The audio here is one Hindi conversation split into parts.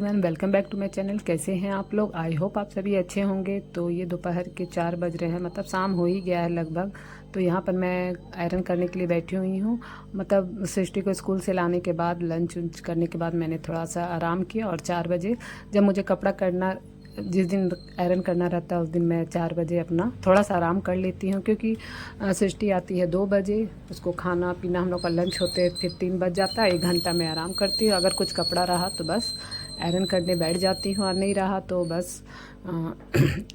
Everyone, welcome back to my channel. कैसे हैं आप लोग? आई होप आप सभी अच्छे होंगे। तो ये दोपहर के 4 बज रहे हैं, मतलब शाम हो ही गया है लगभग। तो यहाँ पर मैं आयरन करने के लिए बैठी हुई हूँ। मतलब सृष्टि को स्कूल से लाने के बाद लंच उंच करने के बाद मैंने थोड़ा सा आराम किया, और 4 बजे जब मुझे कपड़ा करना, जिस दिन आयरन करना रहता है उस दिन मैं 4 बजे अपना थोड़ा सा आराम कर लेती हूँ, क्योंकि सृष्टि आती है 2 बजे। उसको खाना पीना, हम लोग का लंच होते फिर 3 बज जाता है। 1 घंटा मैं आराम करती हूँ। अगर कुछ कपड़ा रहा तो बस आयरन करने बैठ जाती हूँ, और नहीं रहा तो बस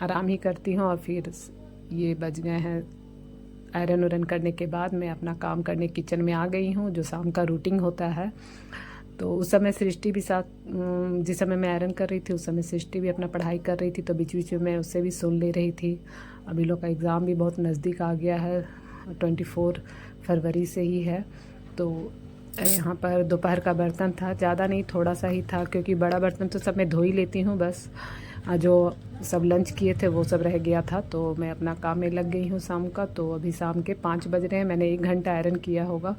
आराम ही करती हूँ। और फिर ये बज गए हैं, आयरन वायरन करने के बाद मैं अपना काम करने किचन में आ गई हूँ, जो शाम का रूटीन होता है। तो उस समय सृष्टि भी साथ, जिस समय मैं आयरन कर रही थी उस समय सृष्टि भी अपना पढ़ाई कर रही थी, तो बीच बीच में मैं उससे भी सुन ले रही थी। अभी लोग का एग्ज़ाम भी बहुत नज़दीक आ गया है, 24 फरवरी से ही है। तो यहाँ पर दोपहर का बर्तन था, ज़्यादा नहीं, थोड़ा सा ही था, क्योंकि बड़ा बर्तन तो सब मैं धो ही लेती हूँ। बस जो सब लंच किए थे वो सब रह गया था, तो मैं अपना काम में लग गई हूँ शाम का। तो अभी शाम के 5 बज रहे हैं। मैंने 1 घंटा आयरन किया होगा,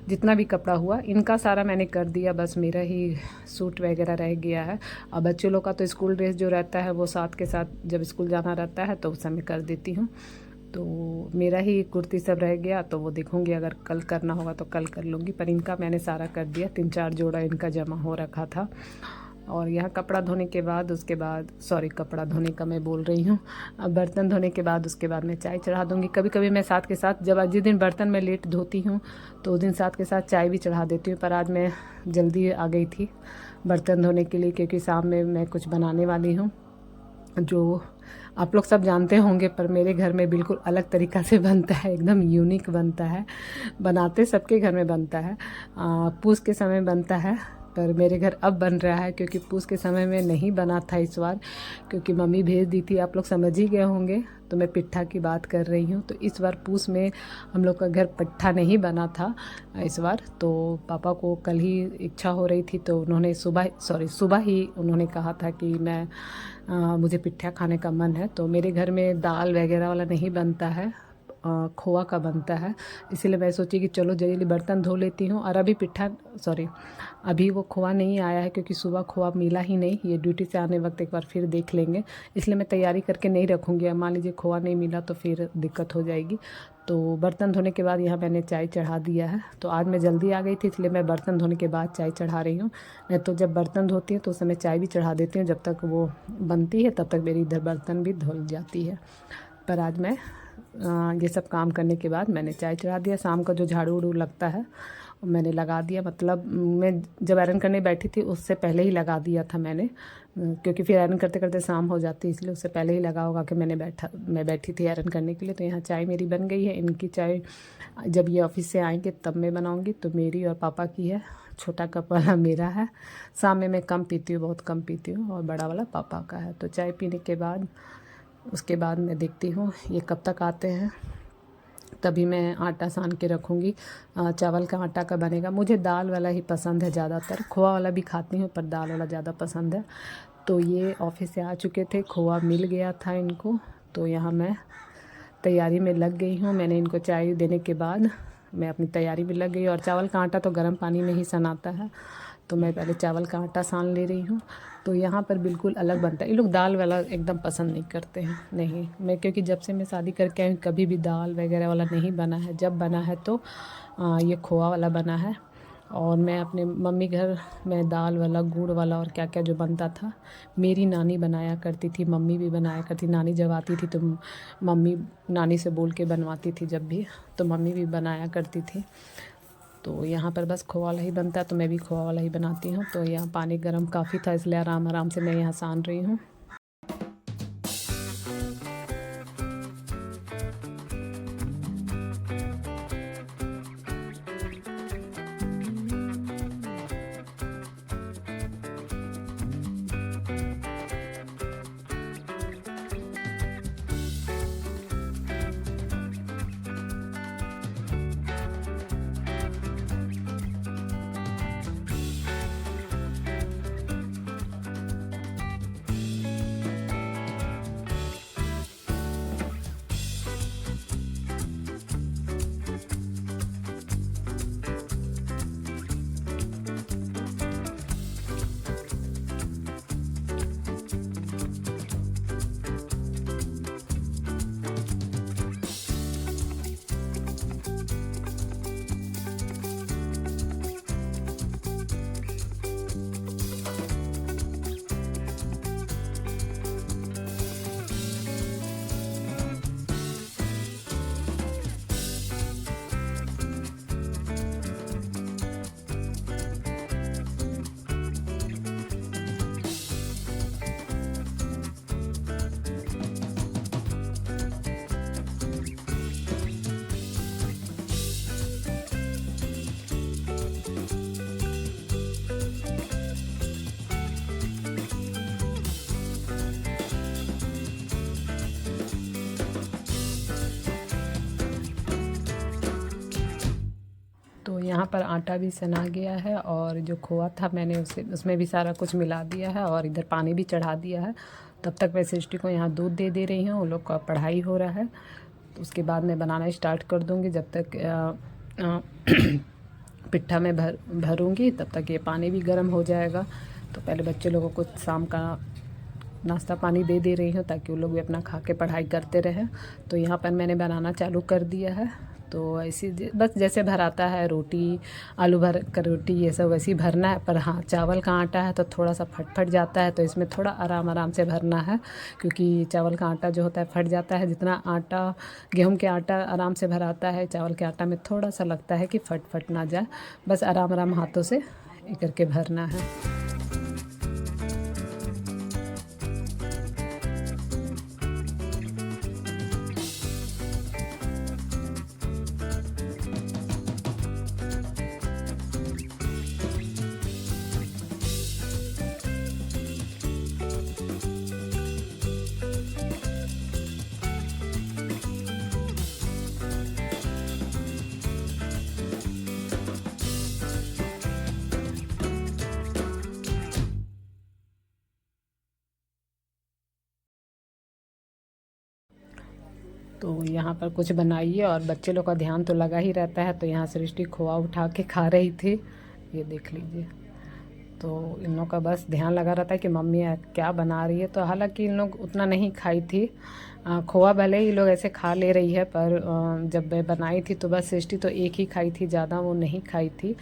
जितना भी कपड़ा हुआ इनका सारा मैंने कर दिया। बस मेरा ही सूट वगैरह रह गया है। और बच्चों लोग का तो स्कूल ड्रेस जो रहता है वो साथ के साथ जब स्कूल जाना रहता है तो उस समय कर देती हूँ। तो मेरा ही कुर्ती सब रह गया, तो वो देखूँगी, अगर कल करना होगा तो कल कर लूँगी। पर इनका मैंने सारा कर दिया, 3-4 जोड़ा इनका जमा हो रखा था। और यहाँ कपड़ा धोने के बाद, उसके बाद कपड़ा धोने का मैं बोल रही हूँ, अब बर्तन धोने के बाद उसके बाद मैं चाय चढ़ा दूँगी। कभी कभी मैं साथ के साथ, जब जिस दिन बर्तन मैं लेट धोती हूँ तो उस दिन साथ के साथ चाय भी चढ़ा देती हूँ। पर आज मैं जल्दी आ गई थी बर्तन धोने के लिए, क्योंकि शाम में मैं कुछ बनाने वाली हूँ जो आप लोग सब जानते होंगे, पर मेरे घर में बिल्कुल अलग तरीक़ा से बनता है, एकदम यूनिक बनता है। बनाते सबके घर में बनता है, पूस के समय बनता है, पर मेरे घर अब बन रहा है, क्योंकि पूस के समय में नहीं बना था इस बार, क्योंकि मम्मी भेज दी थी। आप लोग समझ ही गए होंगे, तो मैं पिट्ठा की बात कर रही हूँ। तो इस बार पूस में हम लोग का घर पिट्ठा नहीं बना था इस बार। तो पापा को कल ही इच्छा हो रही थी, तो उन्होंने सुबह ही उन्होंने कहा था कि मुझे पिट्ठा खाने का मन है। तो मेरे घर में दाल वगैरह वाला नहीं बनता है, खोआ का बनता है। इसीलिए मैं सोची कि चलो जल्दी बर्तन धो लेती हूँ। और अभी वो खोआ नहीं आया है, क्योंकि सुबह खोआ मिला ही नहीं। ये ड्यूटी से आने वक्त एक बार फिर देख लेंगे, इसलिए मैं तैयारी करके नहीं रखूँगी। अब मान लीजिए खोआ नहीं मिला तो फिर दिक्कत हो जाएगी। तो बर्तन धोने के बाद यहाँ मैंने चाय चढ़ा दिया है। तो आज मैं जल्दी आ गई थी, इसलिए मैं बर्तन धोने के बाद चाय चढ़ा रही हूँ। नहीं तो जब बर्तन धोती हूँ तो उस समय चाय भी चढ़ा देती हूँ, जब तक वो बनती है तब तक मेरी इधर बर्तन भी धुल जाती है। पर आज मैं ये सब काम करने के बाद मैंने चाय चढ़ा दिया। शाम का जो झाड़ू उड़ू लगता है मैंने लगा दिया, मतलब मैं जब आयरन करने बैठी थी उससे पहले ही लगा दिया था मैंने, क्योंकि फिर आयरन करते करते शाम हो जाती है, इसलिए उससे पहले ही लगा होगा कि मैं बैठी थी आयरन करने के लिए। तो यहाँ चाय मेरी बन गई है। इनकी चाय जब ये ऑफिस से आएंगे तब मैं बनाऊँगी। तो मेरी और पापा की है, छोटा कप वाला मेरा है। शाम में मैं कम पीती हूँ, बहुत कम पीती हूँ, और बड़ा वाला पापा का है। तो चाय पीने के बाद उसके बाद मैं देखती हूँ ये कब तक आते हैं, तभी मैं आटा सान के रखूँगी। चावल का आटा का बनेगा। मुझे दाल वाला ही पसंद है ज़्यादातर, खोआ वाला भी खाती हूँ, पर दाल वाला ज़्यादा पसंद है। तो ये ऑफिस से आ चुके थे, खोआ मिल गया था इनको। तो यहाँ मैं तैयारी में लग गई हूँ। मैंने इनको चाय देने के बाद मैं अपनी तैयारी में लग गई। और चावल का आटा तो गर्म पानी में ही सनाता है, तो मैं पहले चावल का आटा सान ले रही हूँ। तो यहाँ पर बिल्कुल अलग बनता है। ये लोग दाल वाला एकदम पसंद नहीं करते हैं। नहीं, मैं क्योंकि जब से मैं शादी करके आई कभी भी दाल वगैरह वाला नहीं बना है। जब बना है तो ये खोआ वाला बना है। और मैं अपने मम्मी घर में दाल वाला, गुड़ वाला और क्या क्या जो बनता था मेरी नानी बनाया करती थी, मम्मी भी बनाया करती। नानी जब आती थी तो मम्मी नानी से बोल के बनवाती थी, जब भी तो मम्मी भी बनाया करती थी। तो यहाँ पर बस खोआ वाला ही बनता है, तो मैं भी खोआ वाला ही बनाती हूँ। तो यहाँ पानी गर्म काफ़ी था, इसलिए आराम आराम से मैं यहाँ सान रही हूँ। यहाँ पर आटा भी सना गया है और जो खोआ था मैंने उसमें भी सारा कुछ मिला दिया है और इधर पानी भी चढ़ा दिया है। तब तक मैं सृष्टि को यहाँ दूध दे रही हूँ, उन लोग का पढ़ाई हो रहा है। तो उसके बाद मैं बनाना स्टार्ट कर दूँगी। जब तक पिट्ठा में भरूँगी तब तक ये पानी भी गर्म हो जाएगा। तो पहले बच्चे लोगों को शाम का नाश्ता पानी दे रही हूँ ताकि वो लोग भी अपना खा के पढ़ाई करते रहें। तो यहाँ पर मैंने बनाना चालू कर दिया है। तो ऐसी बस जैसे भराता है रोटी, आलू भर कर रोटी, ये सब वैसे ही भरना है। पर हाँ, चावल का आटा है तो थोड़ा सा फट जाता है, तो इसमें थोड़ा आराम से भरना है क्योंकि चावल का आटा जो होता है फट जाता है। जितना आटा गेहूं के आटा आराम से भराता है, चावल के आटा में थोड़ा सा लगता है कि फट ना जाए। बस आराम हाथों से ये करके भरना है। तो यहाँ पर कुछ बनाइए और बच्चे लोग का ध्यान तो लगा ही रहता है। तो यहाँ सृष्टि खोआ उठा के खा रही थी, ये देख लीजिए। तो इन लोग का बस ध्यान लगा रहता है कि मम्मी क्या बना रही है। तो हालांकि इन लोग उतना नहीं खाई थी खोआ, भले ही लोग ऐसे खा ले रही है, पर जब मैं बनाई थी तो बस सृष्टि तो एक ही खाई थी, ज़्यादा वो नहीं खाई थी।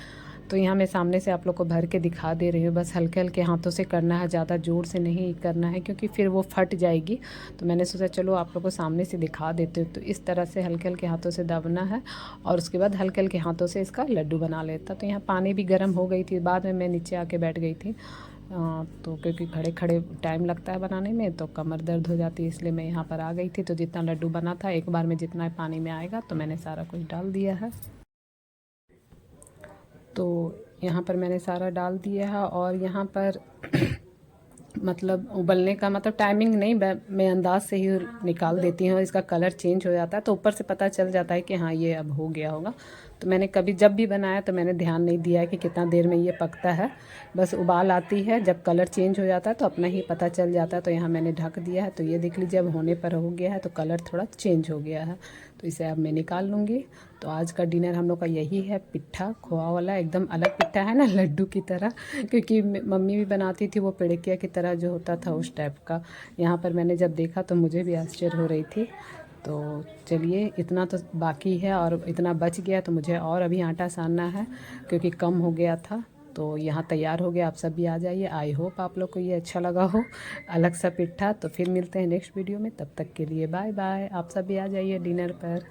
तो यहाँ मैं सामने से आप लोग को भर के दिखा दे रही हूँ। बस हल्के हल्के हाथों से करना है, ज़्यादा ज़ोर से नहीं करना है क्योंकि फिर वो फट जाएगी। तो मैंने सोचा चलो आप लोग को सामने से दिखा देते हो। तो इस तरह से हल्के हल्के हाथों से दबना है और उसके बाद हल्के हल्के हाथों से इसका लड्डू बना लेता। तो यहाँ पानी भी गर्म हो गई थी, बाद में मैं नीचे आके बैठ गई थी। तो क्योंकि खड़े खड़े टाइम लगता है बनाने में तो कमर दर्द हो जाती है, इसलिए मैं यहाँ पर आ गई थी। तो जितना लड्डू बना था एक बार में जितना पानी में आएगा तो मैंने सारा कुछ डाल दिया है। तो यहाँ पर मैंने सारा डाल दिया है और यहाँ पर मतलब उबलने का मतलब टाइमिंग नहीं, मैं अंदाज से ही निकाल देती हूँ। इसका कलर चेंज हो जाता है तो ऊपर से पता चल जाता है कि हाँ ये अब हो गया होगा। तो मैंने कभी जब भी बनाया तो मैंने ध्यान नहीं दिया है कि कितना देर में ये पकता है। बस उबाल आती है, जब कलर चेंज हो जाता है तो अपना ही पता चल जाता है। तो यहाँ मैंने ढक दिया है। तो ये देख लीजिए अब होने पर हो गया है, तो कलर थोड़ा चेंज हो गया है। तो इसे अब मैं निकाल लूँगी। तो आज का डिनर हम लोग का यही है, पिट्ठा खोआ वाला, एकदम अलग पिट्ठा है ना, लड्डू की तरह। क्योंकि मम्मी भी बनाती थी वो पेड़किया की तरह जो होता था उस टाइप का। यहाँ पर मैंने जब देखा तो मुझे भी आश्चर्य हो रही थी। तो चलिए इतना तो बाकी है और इतना बच गया, तो मुझे और अभी आटा सानना है क्योंकि कम हो गया था। तो यहाँ तैयार हो गया, आप सब भी आ जाइए। आई होप आप लोग को ये अच्छा लगा हो, अलग सा पिट्ठा। तो फिर मिलते हैं नेक्स्ट वीडियो में, तब तक के लिए बाय बाय। आप सब भी आ जाइए डिनर पर।